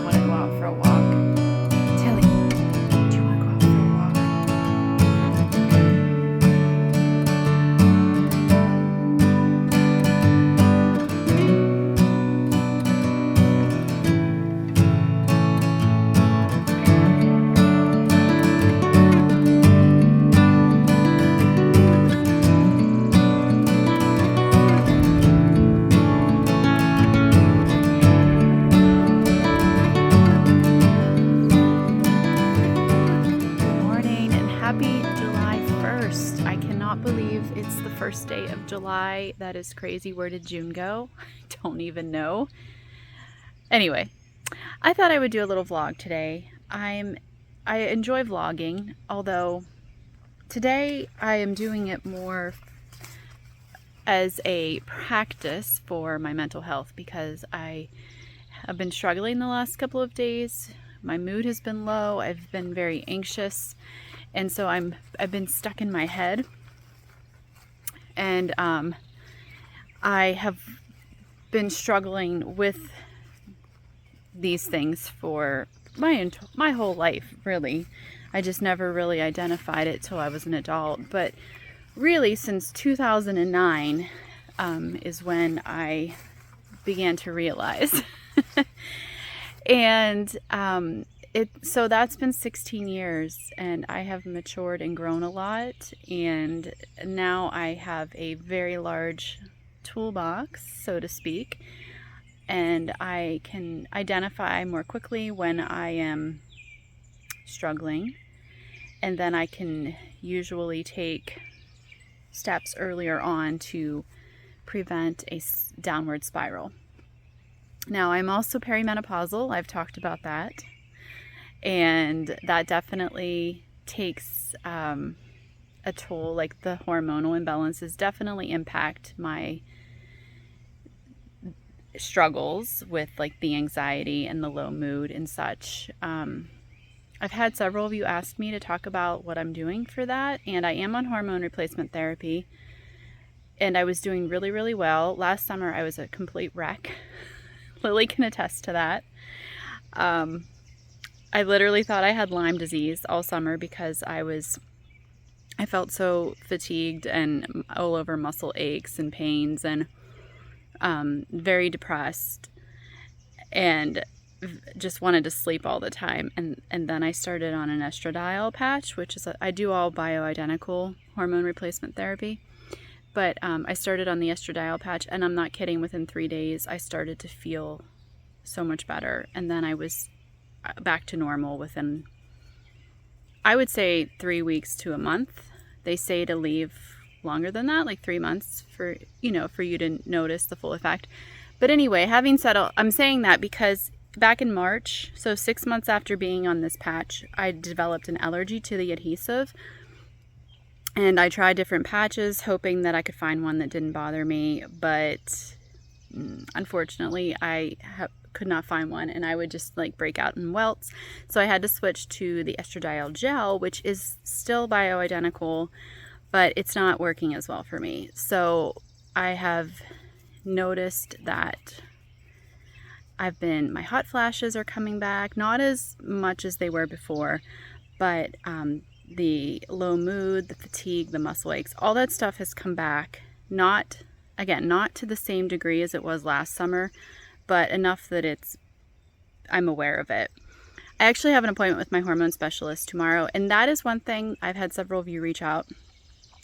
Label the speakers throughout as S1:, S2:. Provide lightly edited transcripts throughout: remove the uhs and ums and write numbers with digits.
S1: want to go out for a walk. Tilly, do you want to go out for a walk? Happy July 1st. I cannot believe it's the first day of July. That is crazy. Where did June go? I don't even know. Anyway, I thought I would do a little vlog today. I enjoy vlogging, although today I am doing it more as a practice for my mental health because I have been struggling the last couple of days. My mood has been low. I've been very anxious. And so I've been stuck in my head, and I have been struggling with these things for my whole life, really. I just never really identified it till I was an adult, but really since 2009 is when I began to realize. And so that's been 16 years, and I have matured and grown a lot, and now I have a very large toolbox, so to speak, and I can identify more quickly when I am struggling, and then I can usually take steps earlier on to prevent a downward spiral. Now, I'm also perimenopausal. I've talked about that. And that definitely takes a toll. Like, the hormonal imbalances definitely impact my struggles with like the anxiety and the low mood and such. I've had several of you ask me to talk about what I'm doing for that, and I am on hormone replacement therapy, and I was doing really, really well. Last summer I was a complete wreck. Lily can attest to that. I literally thought I had Lyme disease all summer because I felt so fatigued and all over muscle aches and pains, and very depressed, and just wanted to sleep all the time. And then I started on an estradiol patch, which is I do all bioidentical hormone replacement therapy, but I started on the estradiol patch, and I'm not kidding, within 3 days I started to feel so much better, and then I was back to normal within, I would say, 3 weeks to a month. They say to leave longer than that, like 3 months for you to notice the full effect. But anyway, having said all, I'm saying that because back in March, so 6 months after being on this patch, I developed an allergy to the adhesive, and I tried different patches hoping that I could find one that didn't bother me, but unfortunately I could not find one, and I would just like break out in welts. So I had to switch to the estradiol gel, which is still bioidentical, but it's not working as well for me. So I have noticed that my hot flashes are coming back, not as much as they were before, but the low mood, the fatigue, the muscle aches, all that stuff has come back. Not to the same degree as it was last summer, but enough that I'm aware of it. I actually have an appointment with my hormone specialist tomorrow, and that is one thing. I've had several of you reach out.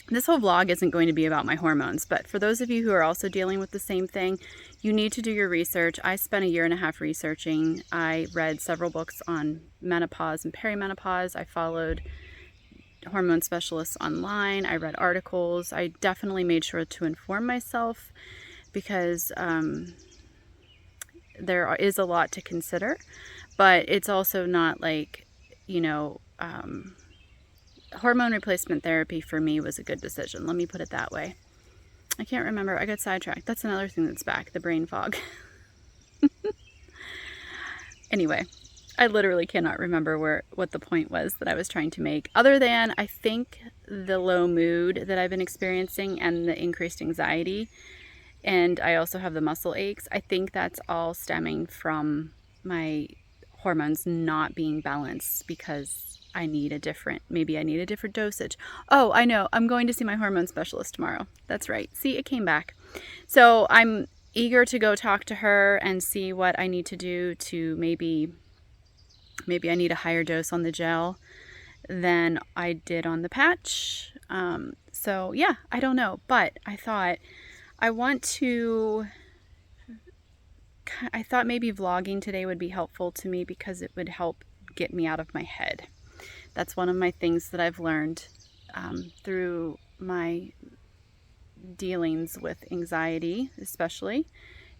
S1: This whole vlog isn't going to be about my hormones, but for those of you who are also dealing with the same thing, you need to do your research. I spent 1.5 years researching. I read several books on menopause and perimenopause. I followed hormone specialists online. I read articles. I definitely made sure to inform myself because there is a lot to consider, but it's also not like, hormone replacement therapy for me was a good decision. Let me put it that way. I can't remember. I got sidetracked. That's another thing that's back, the brain fog. Anyway, I literally cannot remember what the point was that I was trying to make, other than I think the low mood that I've been experiencing and the increased anxiety, and I also have the muscle aches. I think that's all stemming from my hormones not being balanced, because maybe I need a different dosage. Oh, I know. I'm going to see my hormone specialist tomorrow. That's right. See, it came back. So I'm eager to go talk to her and see what I need to do to maybe I need a higher dose on the gel than I did on the patch. So yeah, I don't know, but I thought maybe vlogging today would be helpful to me, because it would help get me out of my head. That's one of my things that I've learned through my dealings with anxiety, especially,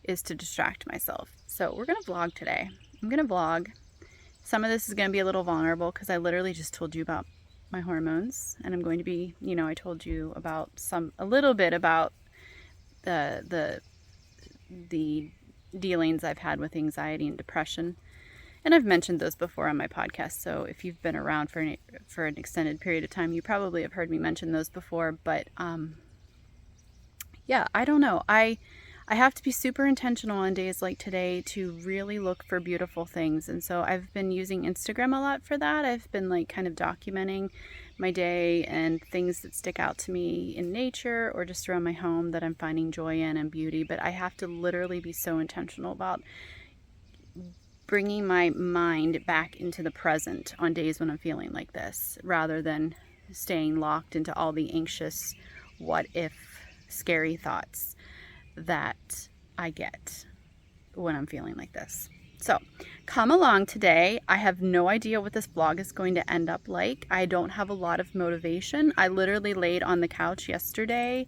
S1: is to distract myself. So we're going to vlog today. I'm going to vlog. Some of this is going to be a little vulnerable, because I literally just told you about my hormones, and I'm going to be, I told you about a little bit about the dealings I've had with anxiety and depression. And I've mentioned those before on my podcast, so if you've been around for an extended period of time, you probably have heard me mention those before. But yeah, I don't know. I have to be super intentional on days like today to really look for beautiful things. And so I've been using Instagram a lot for that. I've been like kind of documenting my day and things that stick out to me in nature or just around my home that I'm finding joy in and beauty. But I have to literally be so intentional about bringing my mind back into the present on days when I'm feeling like this, rather than staying locked into all the anxious, what if, scary thoughts that I get when I'm feeling like this. So come along today. I have no idea what this vlog is going to end up like. I don't have a lot of motivation. I literally laid on the couch yesterday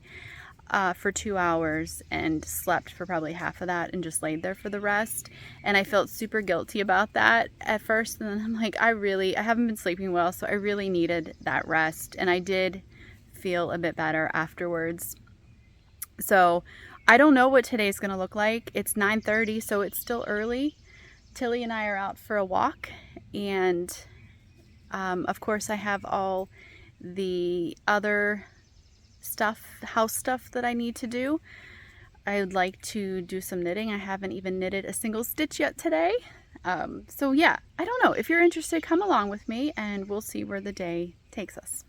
S1: for 2 hours and slept for probably half of that and just laid there for the rest. And I felt super guilty about that at first. And then I'm like, I haven't been sleeping well, so I really needed that rest. And I did feel a bit better afterwards. So I don't know what today's going to look like. It's 9:30, so it's still early. Tilly and I are out for a walk. And of course, I have all the other house stuff that I need to do. I would like to do some knitting. I haven't even knitted a single stitch yet today. So yeah, I don't know. If you're interested, come along with me and we'll see where the day takes us.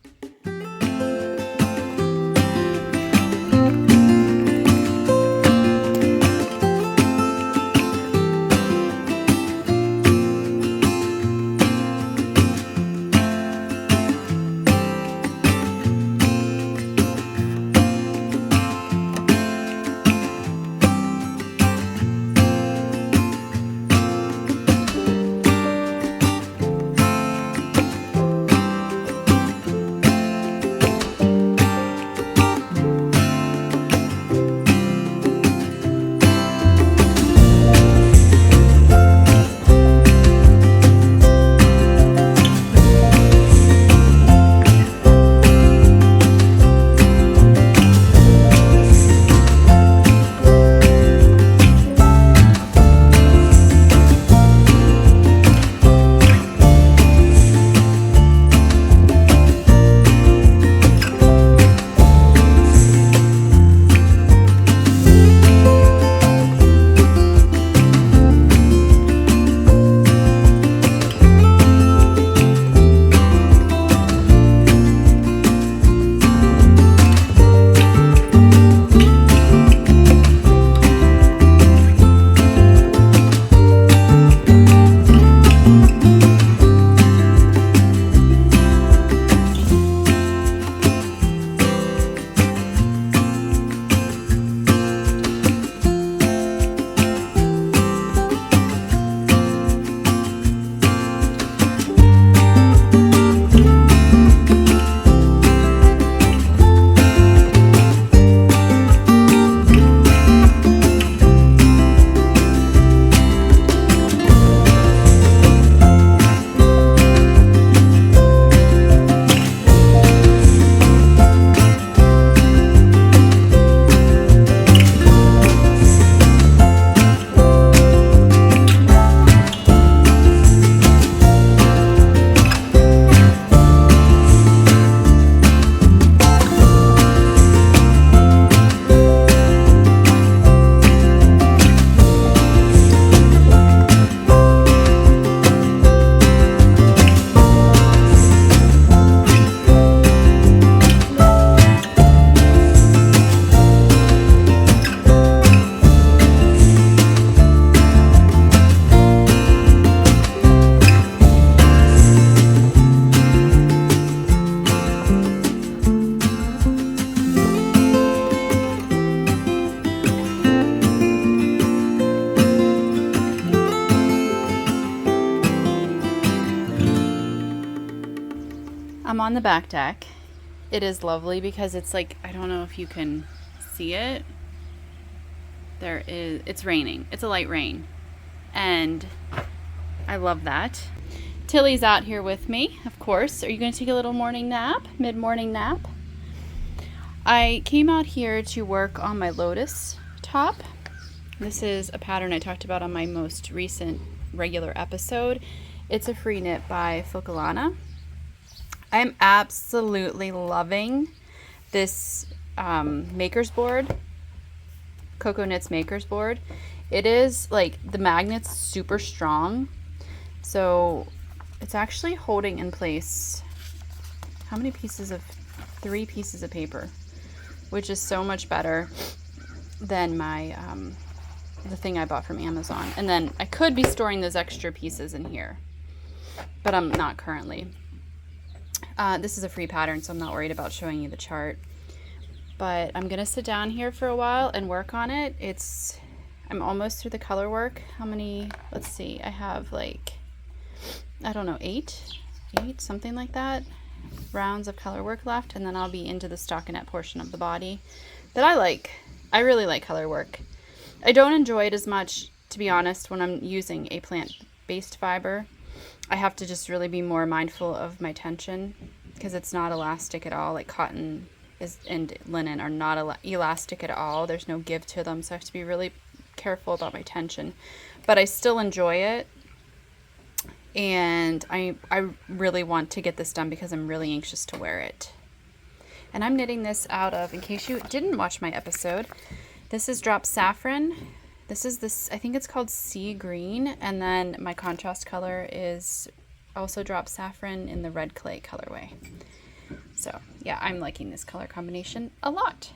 S1: on the back deck. It is lovely because it's like, I don't know if you can see it. It's raining. It's a light rain. And I love that. Tilly's out here with me, of course. Are you going to take a little morning nap? Mid-morning nap? I came out here to work on my lotus top. This is a pattern I talked about on my most recent regular episode. It's a free knit by Focolana. I'm absolutely loving this maker's board, Coco Knits maker's board. It is like the magnet's super strong, so it's actually holding in place how many pieces of 3 pieces of paper, which is so much better than my the thing I bought from Amazon. And then I could be storing those extra pieces in here, but I'm not currently. This is a free pattern, so I'm not worried about showing you the chart. But I'm gonna sit down here for a while and work on it. I'm almost through the color work. How many? Let's see. I have like, I don't know, 8, something like that, rounds of color work left, and then I'll be into the stockinette portion of the body that I like. I really like color work. I don't enjoy it as much, to be honest, when I'm using a plant-based fiber. I have to just really be more mindful of my tension because it's not elastic at all. Like cotton and linen are not elastic at all. There's no give to them, so I have to be really careful about my tension. But I still enjoy it. And I really want to get this done because I'm really anxious to wear it. And I'm knitting this out of, in case you didn't watch my episode, this is drop Safran. This is I think it's called Sea Green. And then my contrast color is also drop Safran in the red clay colorway. So yeah, I'm liking this color combination a lot.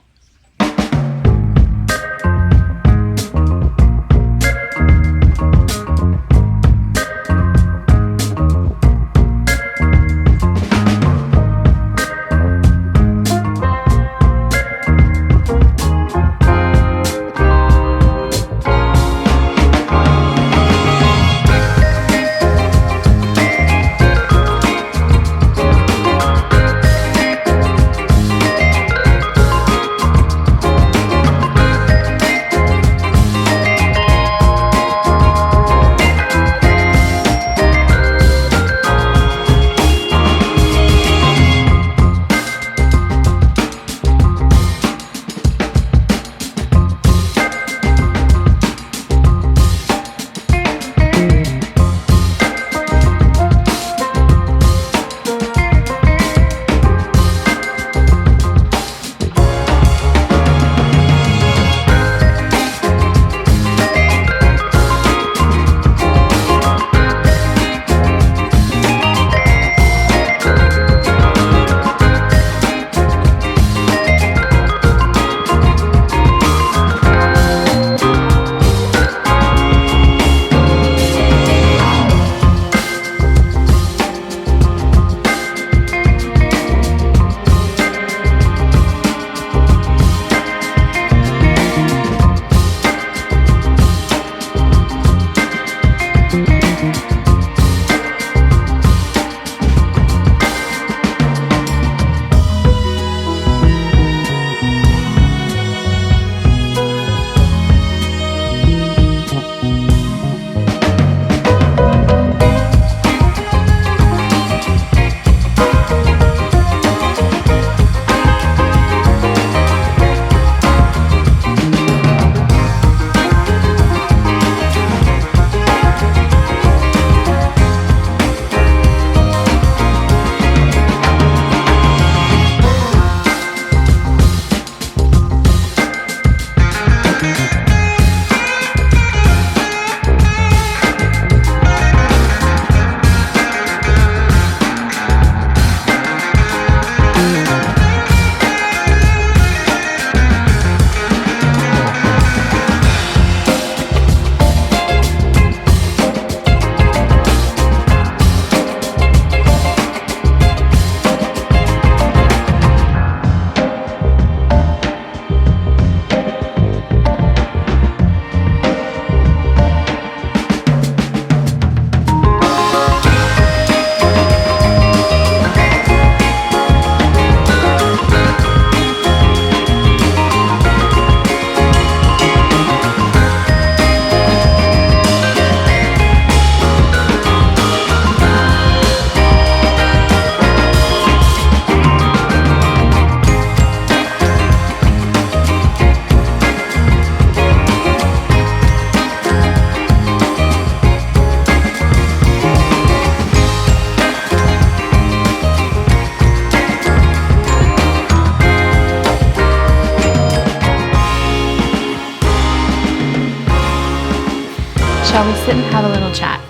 S1: Shall we sit and have a little chat?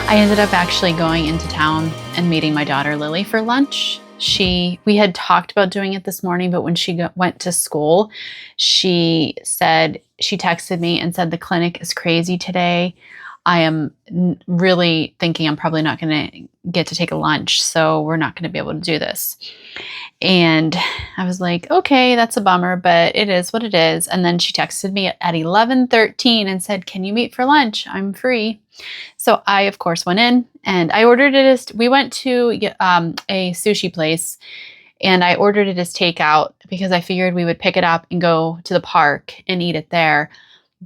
S1: I ended up actually going into town and meeting my daughter Lily for lunch. We had talked about doing it this morning, but when she went to school, she texted me and said, the clinic is crazy today. I am really thinking I'm probably not going to get to take a lunch, so we're not going to be able to do this. And I was like, okay, that's a bummer, but it is what it is. And then she texted me at 11:13 and said, can you meet for lunch? I'm free. So I, of course, went in and I ordered it we went to a sushi place and I ordered it as takeout because I figured we would pick it up and go to the park and eat it there.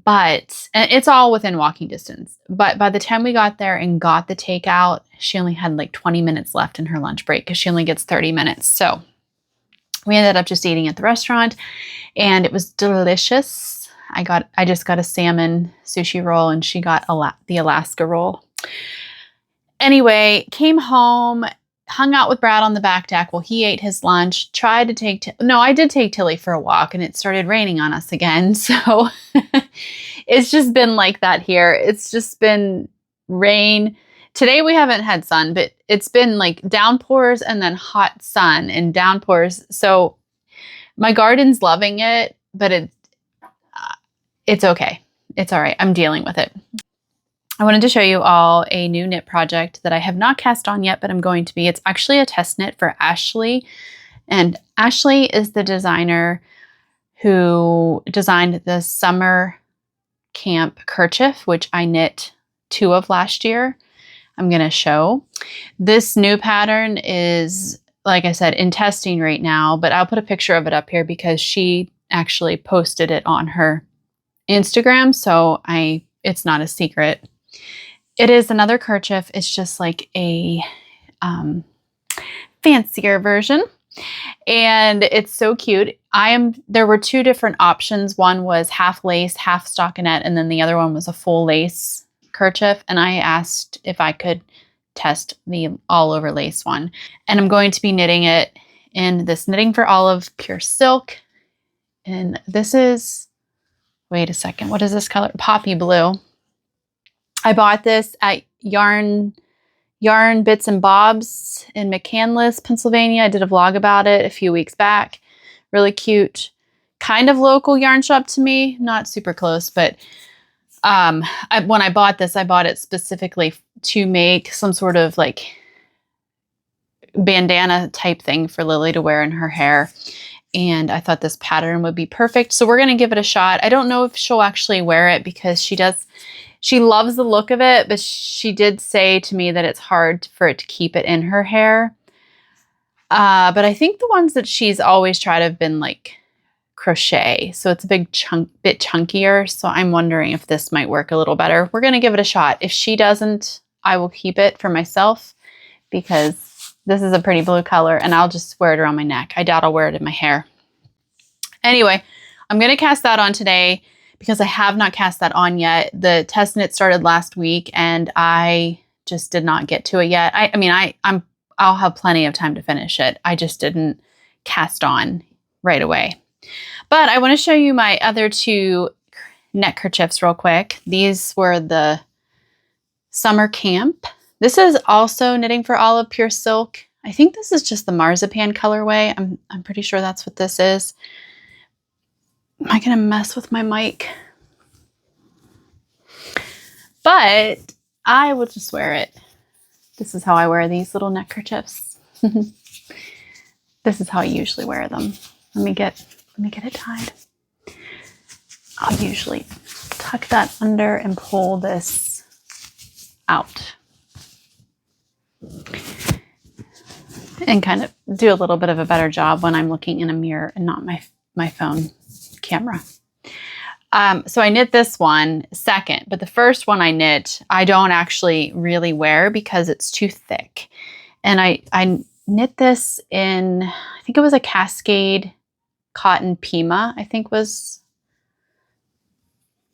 S1: And it's all within walking distance. But by the time we got there and got the takeout, she only had like 20 minutes left in her lunch break because she only gets 30 minutes. So we ended up just eating at the restaurant and it was delicious. I just got a salmon sushi roll and she got the Alaska roll. Anyway, came home, hung out with Brad on the back deck while he ate his lunch, I did take Tilly for a walk and it started raining on us again. So it's just been like that here. It's just been rain. Today we haven't had sun, but it's been like downpours and then hot sun and downpours. So my garden's loving it, but it's okay. It's all right. I'm dealing with it. I wanted to show you all a new knit project that I have not cast on yet, but I'm going to be. It's actually a test knit for Ashley. And Ashley is the designer who designed the summer camp kerchief, which I knit 2 of last year. I'm going to show. This new pattern is, like I said, in testing right now, but I'll put a picture of it up here because she actually posted it on her Instagram, so it's not a secret. It is another kerchief. It's just like a fancier version. And it's so cute. There were 2 different options. One was half lace, half stockinette, and then the other one was a full lace kerchief. And I asked if I could test the all over lace one. And I'm going to be knitting it in this Knitting for Olive pure silk. And this is, wait a second, what is this color? Poppy blue. I bought this at Yarn Bits and Bobs in McCandless, Pennsylvania. I did a vlog about it a few weeks back. Really cute, kind of local yarn shop to me, not super close, but when I bought this, I bought it specifically to make some sort of like bandana type thing for Lily to wear in her hair. And I thought this pattern would be perfect. So we're going to give it a shot. I don't know if she'll actually wear it because she loves the look of it, but she did say to me that it's hard for it to keep it in her hair. But I think the ones that she's always tried have been like crochet. So it's a bit chunkier. So I'm wondering if this might work a little better. We're going to give it a shot. If she doesn't, I will keep it for myself because this is a pretty blue color and I'll just wear it around my neck. I doubt I'll wear it in my hair. Anyway, I'm going to cast that on today because I have not cast that on yet. The test knit started last week and I just did not get to it yet. I'll have plenty of time to finish it. I just didn't cast on right away. But I want to show you my other 2 net kerchiefs real quick. These were the summer camp. This is also Knitting for Olive pure silk. I think this is just the marzipan colorway. I'm pretty sure that's what this is. Am I going to mess with my mic? But I will just wear it. This is how I wear these little neck kerchiefs. This is how I usually wear them. Let me get it tied. I'll usually tuck that under and pull this out. And kind of do a little bit of a better job when I'm looking in a mirror and not my phone camera. So I knit this one second, but the first one I knit, I don't actually really wear because it's too thick. And I knit this in, I think it was a Cascade Cotton Pima, I think was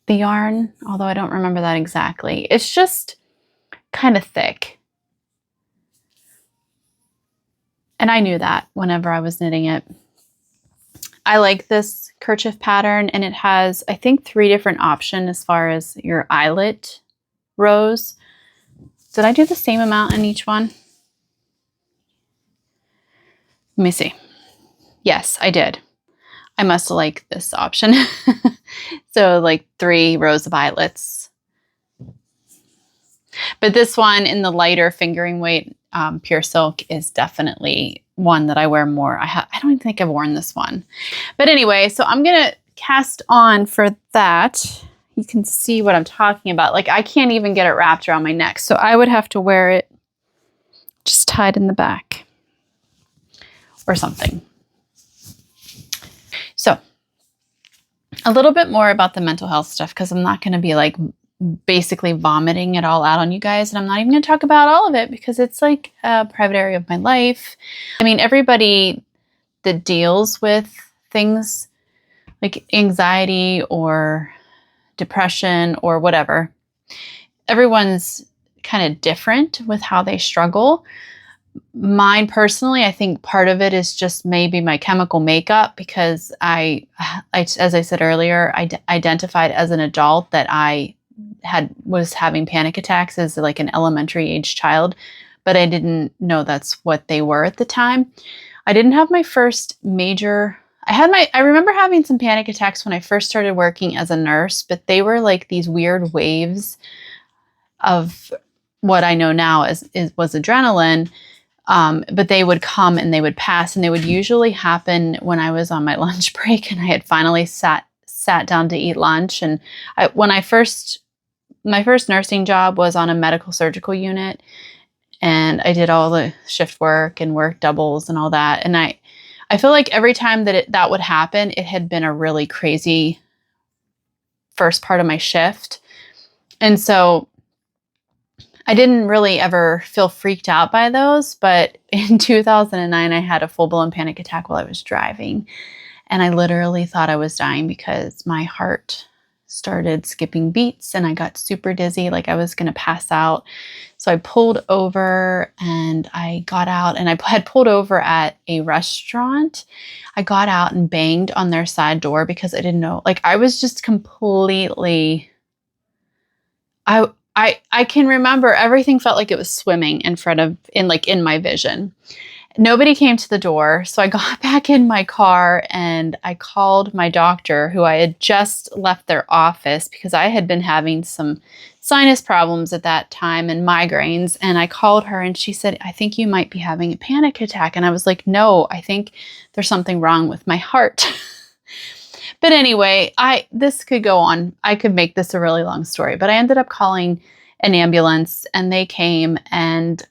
S1: the yarn, although I don't remember that exactly. It's just kind of thick. And I knew that whenever I was knitting it. I like this kerchief pattern, and it has, I think, 3 different options as far as your eyelet rows. Did I do the same amount in each one? Let me see. Yes, I did. I must like this option. So like 3 rows of eyelets. But this one in the lighter fingering weight pure silk is definitely one that I wear more. I don't even think I've worn this one. But anyway, so I'm going to cast on for that. You can see what I'm talking about. Like I can't even get it wrapped around my neck. So I would have to wear it just tied in the back or something. So a little bit more about the mental health stuff, because I'm not going to be like basically vomiting it all out on you guys. And I'm not even going to talk about all of it because it's like a private area of my life. I mean, everybody that deals with things like anxiety or depression or whatever, everyone's kind of different with how they struggle. Mine personally, I think part of it is just maybe my chemical makeup, because I as I said earlier, I identified as an adult that I was having panic attacks as like an elementary age child, but I didn't know that's what they were at the time. I didn't have my first major, I remember having some panic attacks when I first started working as a nurse, but they were like these weird waves of what I know now was adrenaline. But they would come and they would pass, and they would usually happen when I was on my lunch break and I had finally sat down to eat lunch. And my first nursing job was on a medical surgical unit, and I did all the shift work and work doubles and all that. And I feel like every time that would happen, it had been a really crazy first part of my shift. And so I didn't really ever feel freaked out by those, but in 2009, I had a full-blown panic attack while I was driving, and I literally thought I was dying because my heart started skipping beats and I got super dizzy, like I was going to pass out. So I pulled over and I got out, and I had pulled over at a restaurant. I got out and banged on their side door because I didn't know, like I was just completely, I can remember everything felt like it was swimming in my vision. Nobody came to the door. So I got back in my car and I called my doctor, who I had just left their office because I had been having some sinus problems at that time and migraines. And I called her and she said, "I think you might be having a panic attack." And I was like, "No, I think there's something wrong with my heart." But anyway, this could go on. I could make this a really long story, but I ended up calling an ambulance and they came, and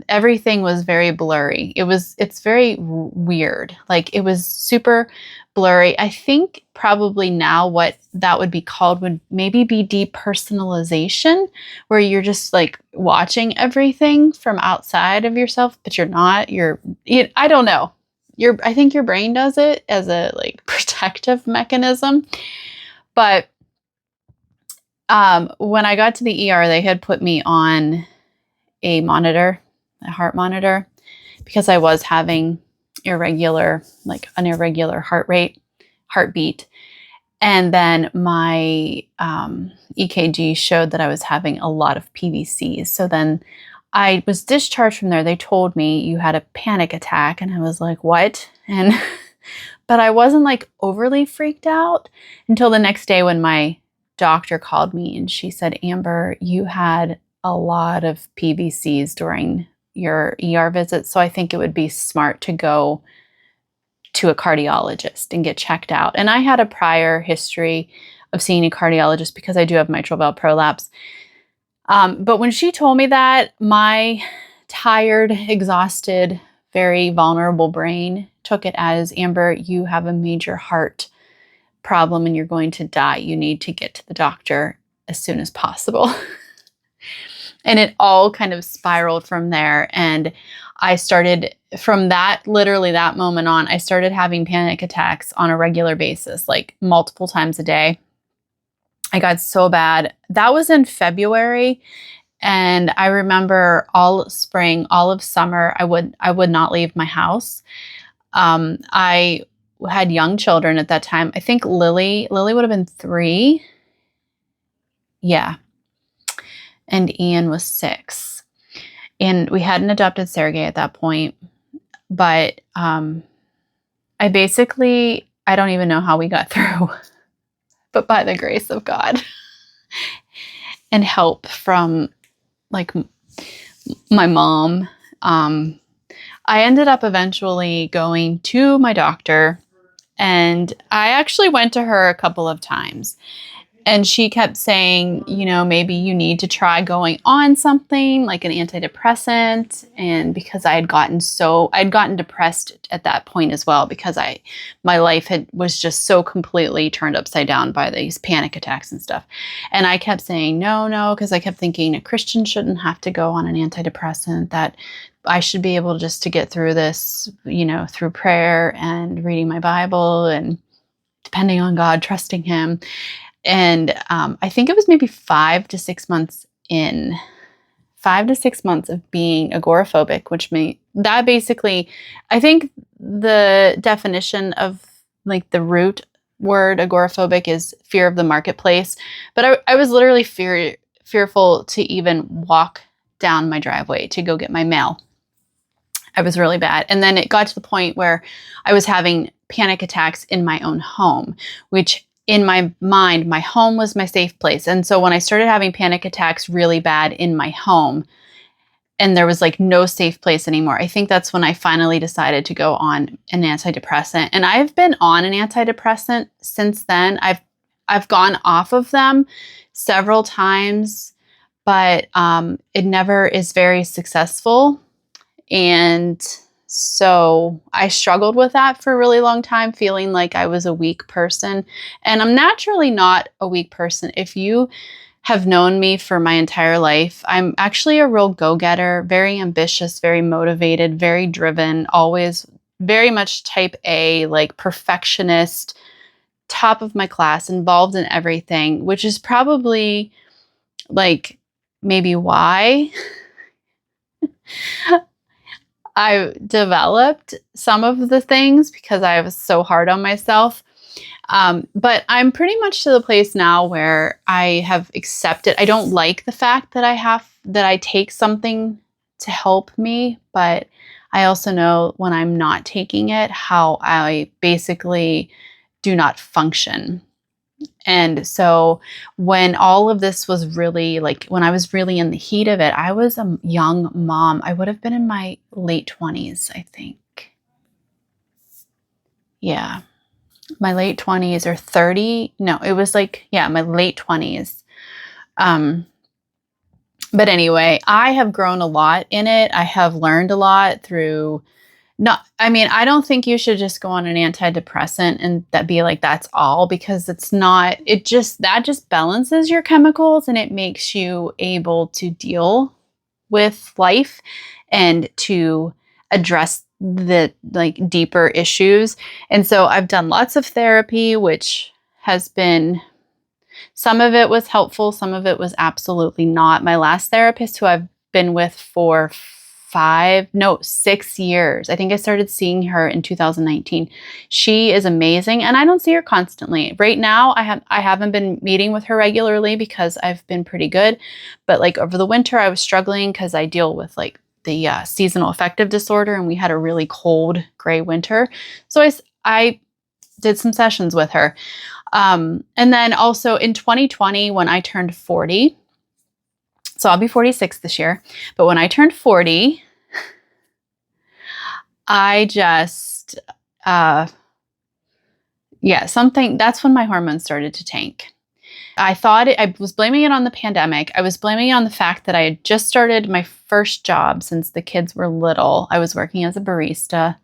S1: everything was very blurry. It's very weird. Like it was super blurry. I think probably now what that would be called would maybe be depersonalization, where you're just like watching everything from outside of yourself, but you're not. I don't know. I think your brain does it as a like protective mechanism. But when I got to the ER, they had put me on a heart monitor, because I was having an irregular heartbeat. And then my EKG showed that I was having a lot of PVCs. So then I was discharged from there. They told me you had a panic attack, and I was like, "What?" But I wasn't like overly freaked out until the next day when my doctor called me and she said, "Amber, you had a lot of PVCs during your ER visit, so I think it would be smart to go to a cardiologist and get checked out." And I had a prior history of seeing a cardiologist because I do have mitral valve prolapse. But when she told me that, my tired, exhausted, very vulnerable brain took it as, "Amber, you have a major heart problem and you're going to die. You need to get to the doctor as soon as possible." And it all kind of spiraled from there. And I started, from literally that moment on, I started having panic attacks on a regular basis, like multiple times a day. I got so bad. That was in February. And I remember all spring, all of summer, I would not leave my house. I had young children at that time. I think Lily would have been 3. Yeah. And Ian was 6. And we hadn't adopted Sergey at that point. But I don't even know how we got through, but by the grace of God and help from like my mom, I ended up eventually going to my doctor, and I actually went to her a couple of times. And she kept saying, maybe you need to try going on something like an antidepressant. And because I'd gotten depressed at that point as well, because my life was just so completely turned upside down by these panic attacks and stuff. And I kept saying, no, because I kept thinking a Christian shouldn't have to go on an antidepressant, that I should be able just to get through this, through prayer and reading my Bible and depending on God, trusting him. And I think it was maybe 5 to 6 months of being agoraphobic, which that basically, I think the definition of like the root word agoraphobic is fear of the marketplace. But I was literally fearful to even walk down my driveway to go get my mail. I was really bad. And then it got to the point where I was having panic attacks in my own home, which in my mind, my home was my safe place. And so when I started having panic attacks really bad in my home, and there was like no safe place anymore, I think that's when I finally decided to go on an antidepressant. And I've been on an antidepressant since then. I've gone off of them several times, but it never is very successful. And so I struggled with that for a really long time, feeling like I was a weak person. And I'm naturally not a weak person. If you have known me for my entire life, I'm actually a real go-getter, very ambitious, very motivated, very driven, always very much type A, like perfectionist, top of my class, involved in everything, which is probably like maybe why I developed some of the things, because I was so hard on myself. But I'm pretty much to the place now where I have accepted. I don't like the fact that I take something to help me, but I also know when I'm not taking it, how I basically do not function. And so when all of this was really when I was really in the heat of it, I was a young mom. I would have been in my late 20s, I think. Yeah. My late 20s or 30. No, it was my late 20s. But anyway, I have grown a lot in it. I have learned a lot through I don't think you should just go on an antidepressant and that's all, because that just balances your chemicals and it makes you able to deal with life and to address the deeper issues. And so I've done lots of therapy, which has been, some of it was helpful, some of it was absolutely not. My last therapist, who I've been with for 6 years. I think I started seeing her in 2019. She is amazing, and I don't see her constantly. Right now, I haven't been meeting with her regularly because I've been pretty good. But over the winter, I was struggling because I deal with the seasonal affective disorder, and we had a really cold, gray winter. So I did some sessions with her. And then also in 2020, when I turned 40, so I'll be 46 this year, but when I turned 40, I just, that's when my hormones started to tank. I was blaming it on the pandemic. I was blaming it on the fact that I had just started my first job since the kids were little. I was working as a barista,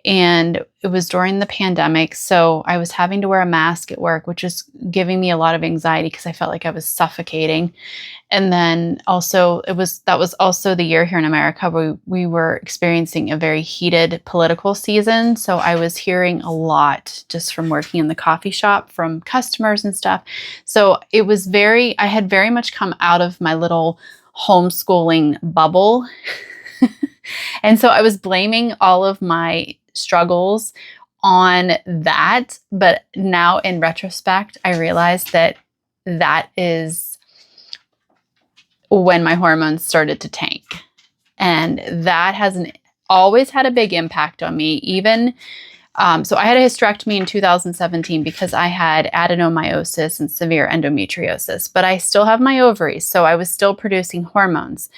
S1: and it was during the pandemic. So I was having to wear a mask at work, which was giving me a lot of anxiety because I felt like I was suffocating. And then also that was also the year here in America where we were experiencing a very heated political season. So I was hearing a lot just from working in the coffee shop from customers and stuff. So I had very much come out of my little homeschooling bubble. And so I was blaming all of my struggles on that. But now in retrospect, I realized that that is when my hormones started to tank. And that hasn't always had a big impact on me. Even so I had a hysterectomy in 2017 because I had adenomyosis and severe endometriosis, but I still have my ovaries, so I was still producing hormones.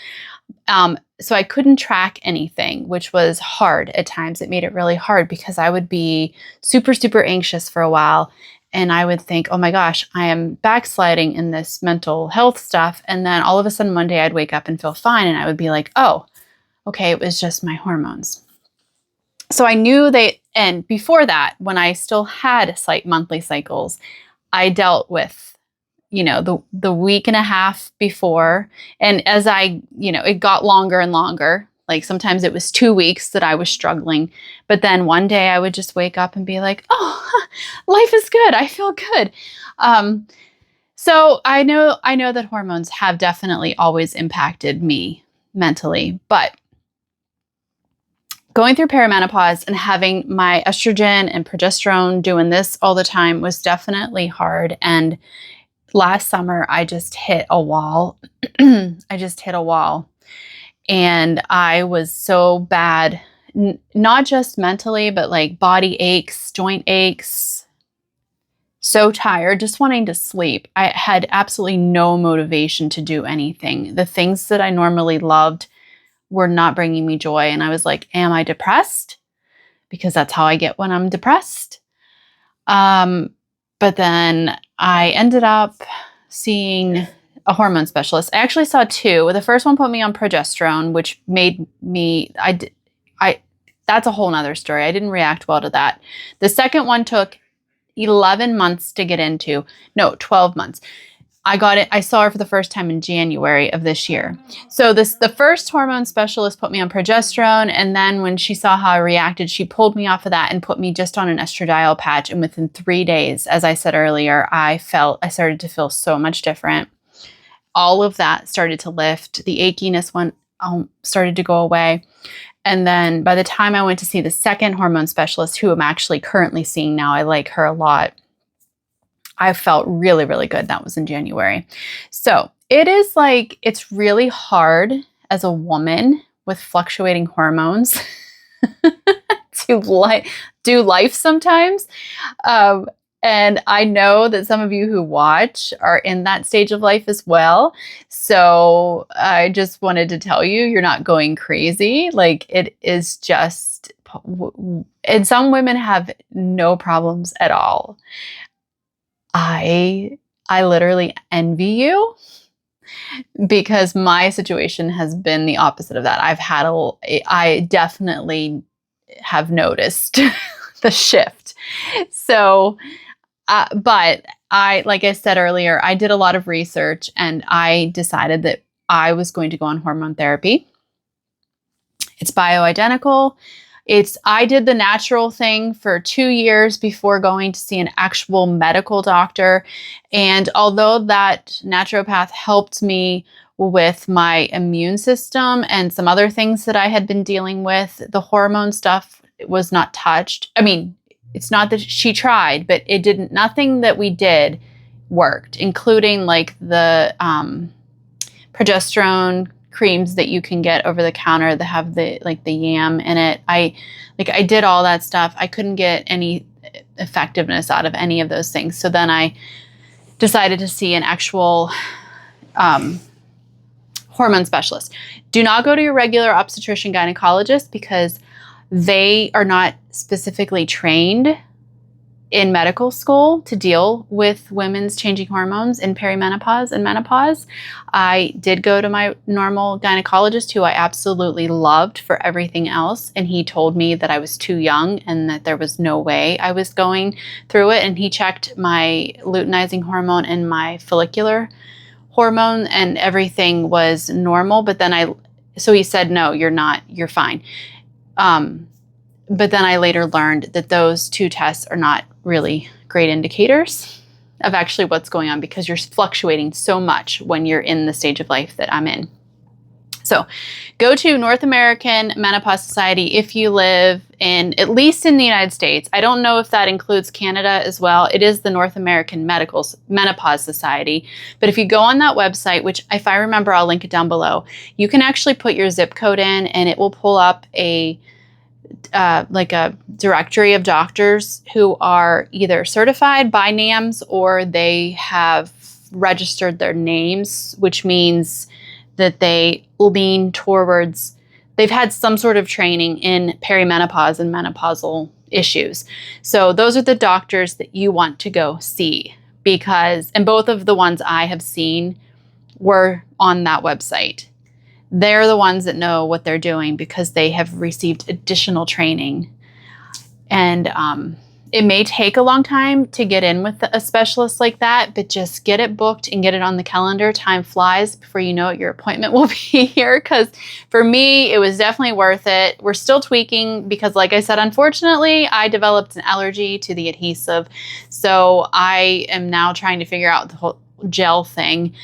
S1: So I couldn't track anything, which was hard at times. It made it really hard because I would be super, super anxious for a while. And I would think, oh my gosh, I am backsliding in this mental health stuff. And then all of a sudden one day I'd wake up and feel fine. And I would be like, oh, okay, it was just my hormones. So I knew and before that, when I still had monthly cycles, I dealt with, the week and a half before. And as it got longer and longer, like sometimes it was 2 weeks that I was struggling. But then one day I would just wake up and be like, oh, life is good. I feel good. So I know that hormones have definitely always impacted me mentally, but going through perimenopause and having my estrogen and progesterone doing this all the time was definitely hard. And last summer, I just hit a wall. And I was so bad, not just mentally, but like body aches, joint aches, so tired, just wanting to sleep. I had absolutely no motivation to do anything. The things that I normally loved were not bringing me joy. And I was like, am I depressed? Because that's how I get when I'm depressed. But then I ended up seeing a hormone specialist. I actually saw two. The first one put me on progesterone, which made me, that's a whole nother story. I didn't react well to that. The second one took 11 months to get into. No, 12 months. I saw her for the first time in January of this year. So the first hormone specialist put me on progesterone. And then when she saw how I reacted, she pulled me off of that and put me just on an estradiol patch. And within 3 days, as I said earlier, I started to feel so much different. All of that started to lift. The achiness started to go away. And then by the time I went to see the second hormone specialist, who I'm actually currently seeing now, I like her a lot, I felt really, really good. That was in January. So it's really hard as a woman with fluctuating hormones to do life sometimes. And I know that some of you who watch are in that stage of life as well. So I just wanted to tell you, you're not going crazy. Like, it is just, and some women have no problems at all. I literally envy you, because my situation has been the opposite of that. I definitely have noticed the shift. So, but like I said earlier, I did a lot of research and I decided that I was going to go on hormone therapy. It's bioidentical. I did the natural thing for 2 years before going to see an actual medical doctor. And although that naturopath helped me with my immune system and some other things that I had been dealing with, the hormone stuff was not touched. I mean, it's not that she tried, but nothing that we did worked, including like the progesterone creams that you can get over the counter that have the yam in it. I did all that stuff. I couldn't get any effectiveness out of any of those things. So then I decided to see an actual hormone specialist. Do not go to your regular obstetrician gynecologist, because they are not specifically trained in medical school to deal with women's changing hormones in perimenopause and menopause. I did go to my normal gynecologist, who I absolutely loved for everything else. And he told me that I was too young and that there was no way I was going through it. And he checked my luteinizing hormone and my follicular hormone, and everything was normal. But then so he said, no, you're not, you're fine. But then I later learned that those two tests are not really great indicators of actually what's going on, because you're fluctuating so much when you're in the stage of life that I'm in. So go to North American Menopause Society if you live at least in the United States. I don't know if that includes Canada as well. It is the North American Menopause Society. But if you go on that website, which if I remember, I'll link it down below, you can actually put your zip code in and it will pull up like a directory of doctors who are either certified by NAMS or they have registered their names, which means that they lean towards, they've had some sort of training in perimenopause and menopausal issues. So those are the doctors that you want to go see and both of the ones I have seen were on that website. They're the ones that know what they're doing because they have received additional training. And it may take a long time to get in with a specialist like that, but just get it booked and get it on the calendar. Time flies. Before you know it, your appointment will be here. Because for me, it was definitely worth it. We're still tweaking because, like I said, unfortunately, I developed an allergy to the adhesive. So I am now trying to figure out the whole gel thing.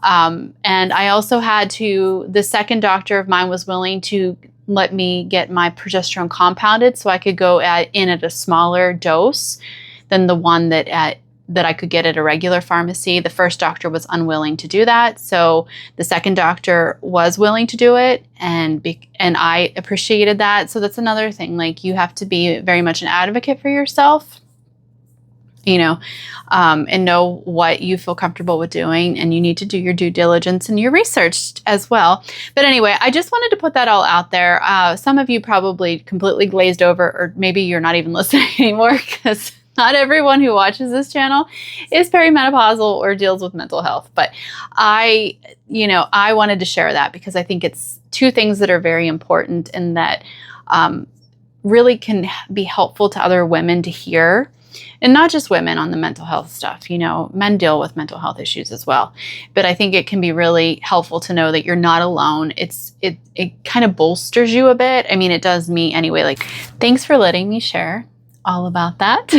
S1: And I also the second doctor of mine was willing to let me get my progesterone compounded so I could go in at a smaller dose than the one that I could get at a regular pharmacy. The first doctor was unwilling to do that. So the second doctor was willing to do it. And I appreciated that. So that's another thing. Like, you have to be very much an advocate for yourself, and know what you feel comfortable with doing, and you need to do your due diligence and your research as well. But anyway, I just wanted to put that all out there. Some of you probably completely glazed over, or maybe you're not even listening anymore, because not everyone who watches this channel is perimenopausal or deals with mental health. But I wanted to share that because I think it's two things that are very important and that really can be helpful to other women to hear. And not just women on the mental health stuff, men deal with mental health issues as well. But I think it can be really helpful to know that you're not alone. It kind of bolsters you a bit. I mean, it does me anyway. Like, thanks for letting me share all about that.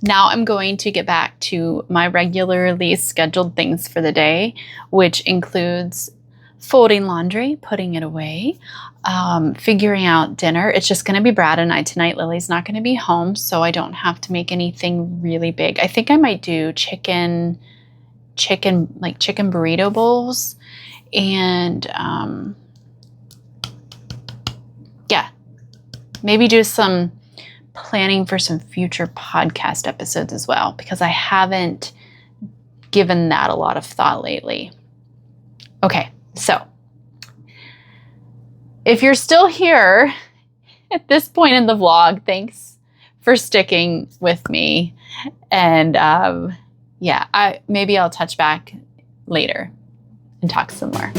S1: Now I'm going to get back to my regularly scheduled things for the day, which includes folding laundry, putting it away, figuring out dinner. It's just going to be Brad and I tonight. Lily's not going to be home, so I don't have to make anything really big. I think I might do chicken burrito bowls, and maybe do some planning for some future podcast episodes as well, because I haven't given that a lot of thought lately. Okay. So, if you're still here at this point in the vlog, thanks for sticking with me. And maybe I'll touch back later and talk some more.